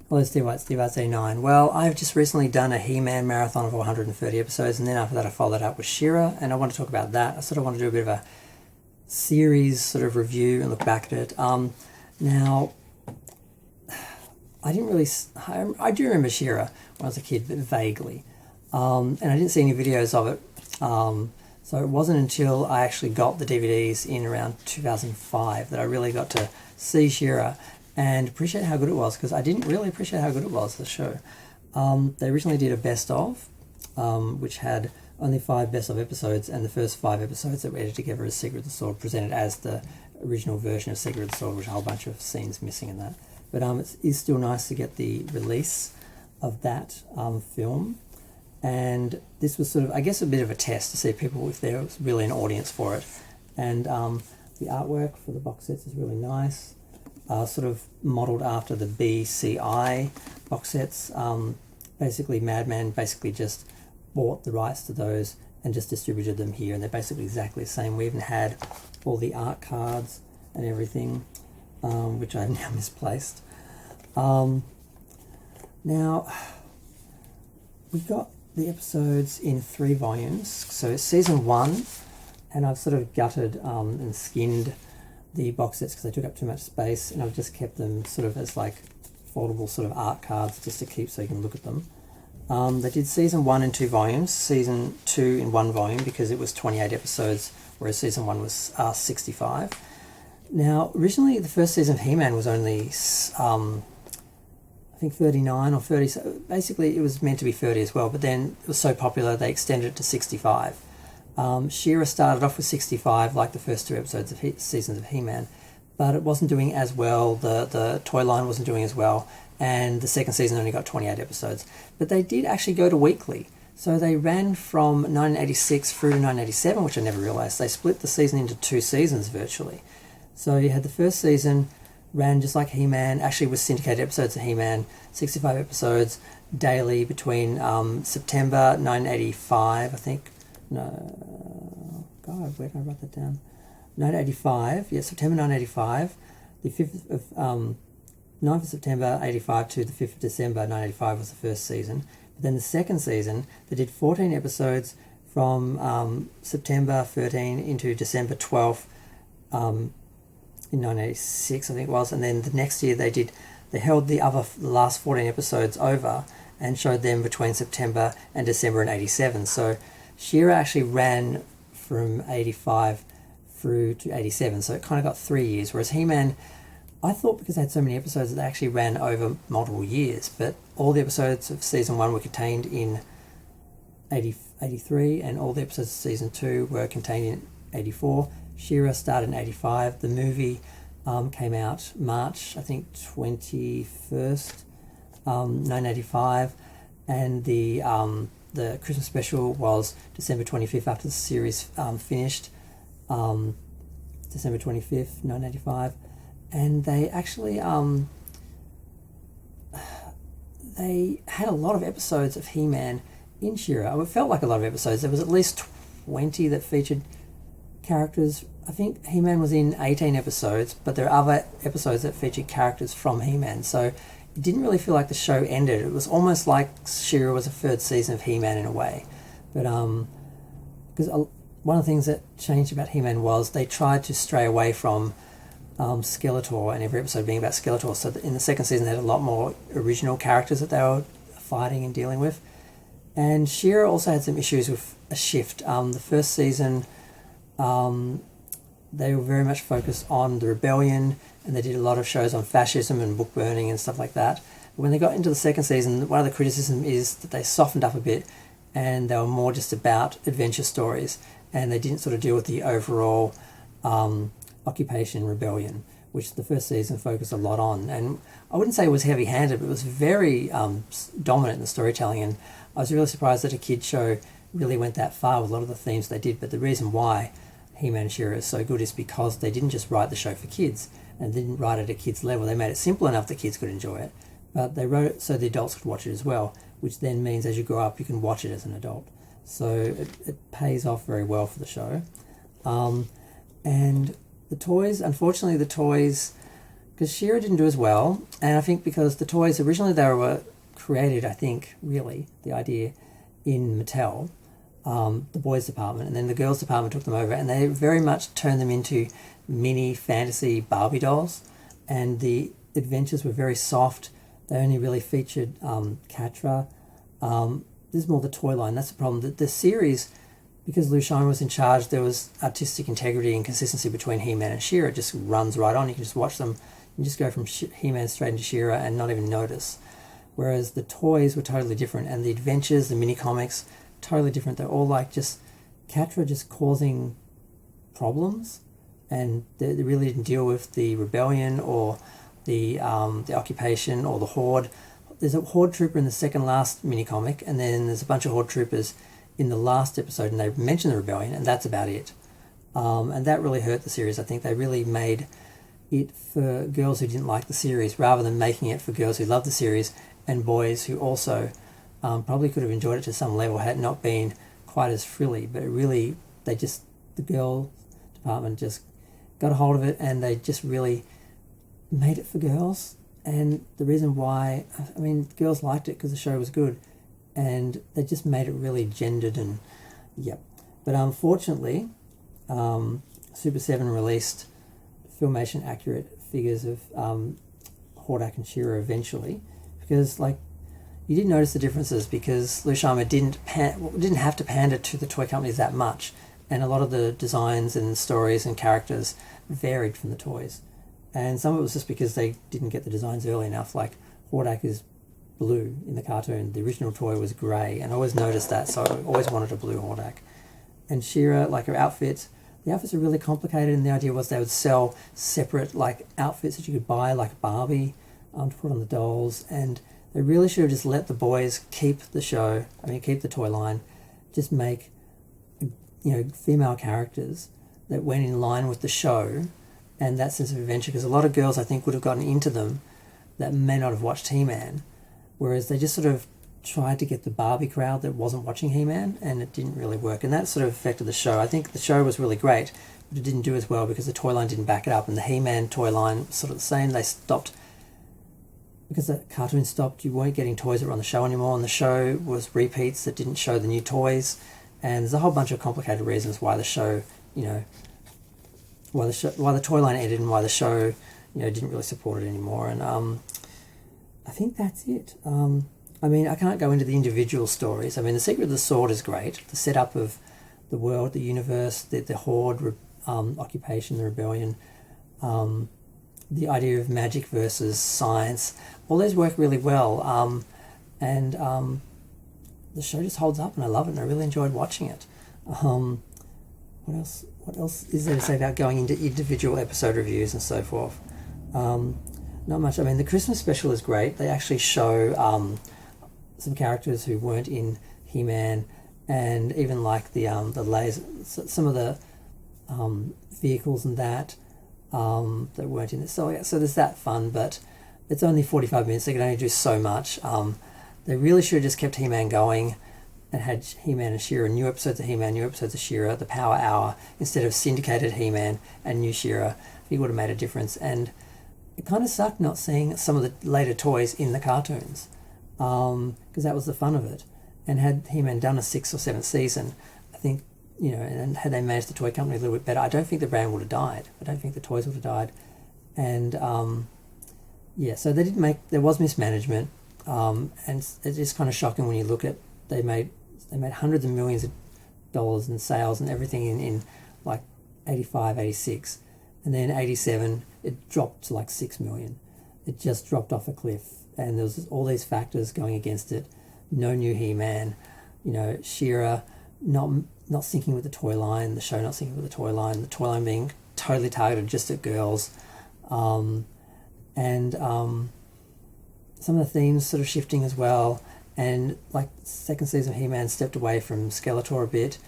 Hello, Steve White, Steve Arts 89. Well, I've just recently done a He-Man marathon of 130 episodes, and then after that I followed up with She-Ra, and I want to talk about that. I sort of want to do a bit of a series sort of review and look back at it. Now, I didn't really... I do remember She-Ra when I was a kid, but vaguely. And I didn't see any videos of it. So it wasn't until I actually got the DVDs in around 2005 that I really got to see She-Ra and appreciate how good it was, because I didn't really appreciate how good it was, the show. They originally did a best of, which had only 5 best of episodes, and the first 5 episodes that were edited together as Secret of the Sword, presented as the original version of Secret of the Sword, which had a whole bunch of scenes missing in that. But it is still nice to get the release of that film. And this was sort of, I guess, a bit of a test to see people if there was really an audience for it. And the artwork for the box sets is really nice. Sort of modelled after the BCI box sets. Basically, Madman basically just bought the rights to those and just distributed them here, and they're basically exactly the same. We even had all the art cards and everything, which I've now misplaced. Now, we got the episodes in 3 volumes. So it's season 1, and I've sort of gutted and skinned the box sets because they took up too much space, and I've just kept them sort of as like foldable sort of art cards just to keep so you can look at them. They did season 1 in 2 volumes, season 2 in 1 volume because it was 28 episodes, whereas season 1 was 65. Now, originally the first season of He-Man was only I think 39 or 30, so basically it was meant to be 30 as well, but then it was so popular they extended it to 65. She-Ra started off with 65 like the first 2 episodes of seasons of He-Man, but it wasn't doing as well, the toy line wasn't doing as well, and the second season only got 28 episodes. But they did actually go to weekly, so they ran from 1986 through to 1987, which I never realised. They split the season into 2 seasons virtually. So you had the first season, ran just like He-Man, actually with syndicated episodes of He-Man, 65 episodes daily between September 1985, I think. No, God, where did I write that down? 1985, yeah, September 1985, the 5th of, 9th of September 85 to the 5th of December 1985 was the first season. But then the second season, they did 14 episodes from September 13 into December 12th, in 1986, I think it was, and then the next year they held the last 14 episodes over and showed them between September and December in 87. So She-Ra actually ran from 85 through to 87, so it kind of got 3 years, whereas He-Man, I thought because they had so many episodes that they actually ran over multiple years, but all the episodes of season 1 were contained in 83, and all the episodes of season 2 were contained in 84. She-Ra started in 85. The movie came out March, I think, 21st, 1985, and the Christmas special was December 25th after the series finished, December 25th, 1985, and they actually they had a lot of episodes of He-Man in She-Ra. It felt like a lot of episodes. There was at least 20 that featured characters. I think He-Man was in 18 episodes, but there are other episodes that featured characters from He-Man, so it didn't really feel like the show ended. It was almost like She-Ra was a 3rd season of He-Man in a way. But because one of the things that changed about He-Man was they tried to stray away from Skeletor, and every episode being about Skeletor, so that in the second season they had a lot more original characters that they were fighting and dealing with. And She-Ra also had some issues with a shift. The first season, they were very much focused on the rebellion, and they did a lot of shows on fascism and book burning and stuff like that. But when they got into the second season, one of the criticisms is that they softened up a bit, and they were more just about adventure stories, and they didn't sort of deal with the overall occupation and rebellion, which the first season focused a lot on. And I wouldn't say it was heavy-handed, but it was very dominant in the storytelling, and I was really surprised that a kid's show really went that far with a lot of the themes they did. But the reason why He-Man and She-Ra is so good is because they didn't just write the show for kids and didn't write it at a kid's level. They made it simple enough that kids could enjoy it, but they wrote it so the adults could watch it as well, which then means as you grow up you can watch it as an adult. So it pays off very well for the show. And the toys, unfortunately the toys because She-Ra didn't do as well, and I think because the toys originally they were created, I think, really the idea in Mattel, the boys department, and then the girls department took them over, and they very much turned them into mini fantasy Barbie dolls, and the adventures were very soft. They only really featured Catra. This is more the toy line. That's the problem. The series, because Lou Scheimer was in charge, there was artistic integrity and consistency between He-Man and She-Ra. It just runs right on. You can just watch them. You can just go from He-Man straight into She-Ra and not even notice. Whereas the toys were totally different, and the adventures, the mini comics, totally different. They're all like just Catra just causing problems, and they really didn't deal with the rebellion or the occupation or the Horde. There's a Horde trooper in the second last mini comic, and then there's a bunch of Horde troopers in the last episode, and they mention the rebellion, and that's about it. And that really hurt the series. I think they really made it for girls who didn't like the series, rather than making it for girls who love the series and boys who also probably could have enjoyed it to some level had it not been quite as frilly. But it really, the girl department just got a hold of it, and they just really made it for girls. And the reason why, I mean, girls liked it because the show was good, and they just made it really gendered and, yep. But unfortunately, Super 7 released Filmation accurate figures of Hordak and She-Ra eventually, because like you did notice the differences, because Lou Scheimer didn't have to pander to the toy companies that much, and a lot of the designs and stories and characters varied from the toys, and some of it was just because they didn't get the designs early enough. Like Hordak is blue in the cartoon, the original toy was grey, and I always noticed that, so I always wanted a blue Hordak. And She-Ra, like her outfits, the outfits are really complicated, and the idea was they would sell separate like outfits that you could buy, like Barbie, to put on the dolls, and they really should have just let the boys keep the show, keep the toy line, just make, female characters that went in line with the show and that sense of adventure, because a lot of girls, I think, would have gotten into them that may not have watched He-Man, whereas they just sort of tried to get the Barbie crowd that wasn't watching He-Man, and it didn't really work, and that sort of affected the show. I think the show was really great, but it didn't do as well because the toy line didn't back it up, and the He-Man toy line was sort of the same. They stopped, because the cartoon stopped, you weren't getting toys that were on the show anymore, and the show was repeats that didn't show the new toys, and there's a whole bunch of complicated reasons why the show, why the toy line ended, and why the show, didn't really support it anymore. And I think that's it. I can't go into the individual stories. The Secret of the Sword is great. The setup of the world, the universe, the Horde occupation, the rebellion, the idea of magic versus science, all those work really well. And the show just holds up, and I love it, and I really enjoyed watching it. What else is there to say about going into individual episode reviews and so forth? Not much. The Christmas special is great. They actually show some characters who weren't in He-Man, and even like the laser, some of the vehicles and that weren't in it. So there's that fun, but it's only 45 minutes. They can only do so much. They really should have just kept He-Man going and had He-Man and She-Ra, new episodes of He-Man, new episodes of She-Ra, the Power Hour, instead of syndicated He-Man and new She-Ra. I think it would have made a difference. And it kind of sucked not seeing some of the later toys in the cartoons, because that was the fun of it. And had He-Man done a 6th or 7th season, I think, and had they managed the toy company a little bit better, I don't think the brand would have died. I don't think the toys would have died. And so they didn't make, there was mismanagement, and it's just kind of shocking when you look at, they made hundreds of millions of dollars in sales and everything in like 85, 86, and then 87 it dropped to like 6 million. It just dropped off a cliff, and there was all these factors going against it. No new He-Man, She-Ra not syncing with the toy line, the show not syncing with the toy line being totally targeted just at girls, and some of the themes sort of shifting as well. And like second season of He-Man stepped away from Skeletor a bit,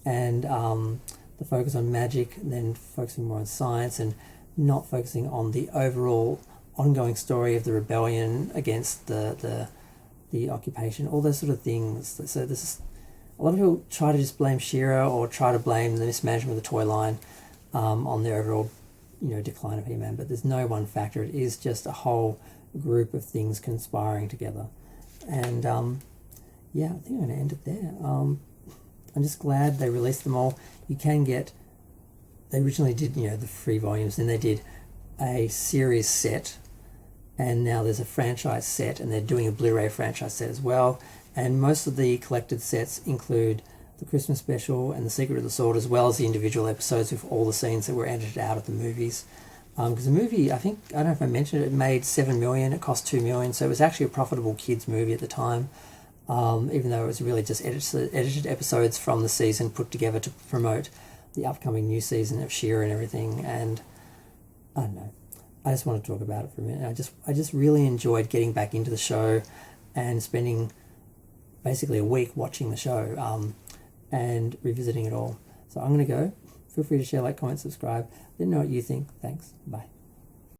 and the focus on magic, and then focusing more on science, and not focusing on the overall ongoing story of the rebellion against the occupation, all those sort of things. So this is, a lot of people try to just blame She-Ra or try to blame the mismanagement of the toy line on the overall, decline of He-Man, but there's no one factor. It is just a whole group of things conspiring together. And yeah, I think I'm going to end it there. I'm just glad they released them all. You can get, they originally did, the free volumes, then they did a series set, and now there's a franchise set, and they're doing a Blu-ray franchise set as well. And most of the collected sets include the Christmas special and the Secret of the Sword, as well as the individual episodes with all the scenes that were edited out of the movies. Because the movie, I don't know if I mentioned it, it made $7 million, it cost $2 million, so it was actually a profitable kids movie at the time. Even though it was really just edited episodes from the season put together to promote the upcoming new season of She-Ra and everything. And I don't know, I just want to talk about it for a minute. I just really enjoyed getting back into the show and spending basically a week watching the show and revisiting it all. So I'm going to go. Feel free to share, like, comment, subscribe. Let me know what you think. Thanks. Bye.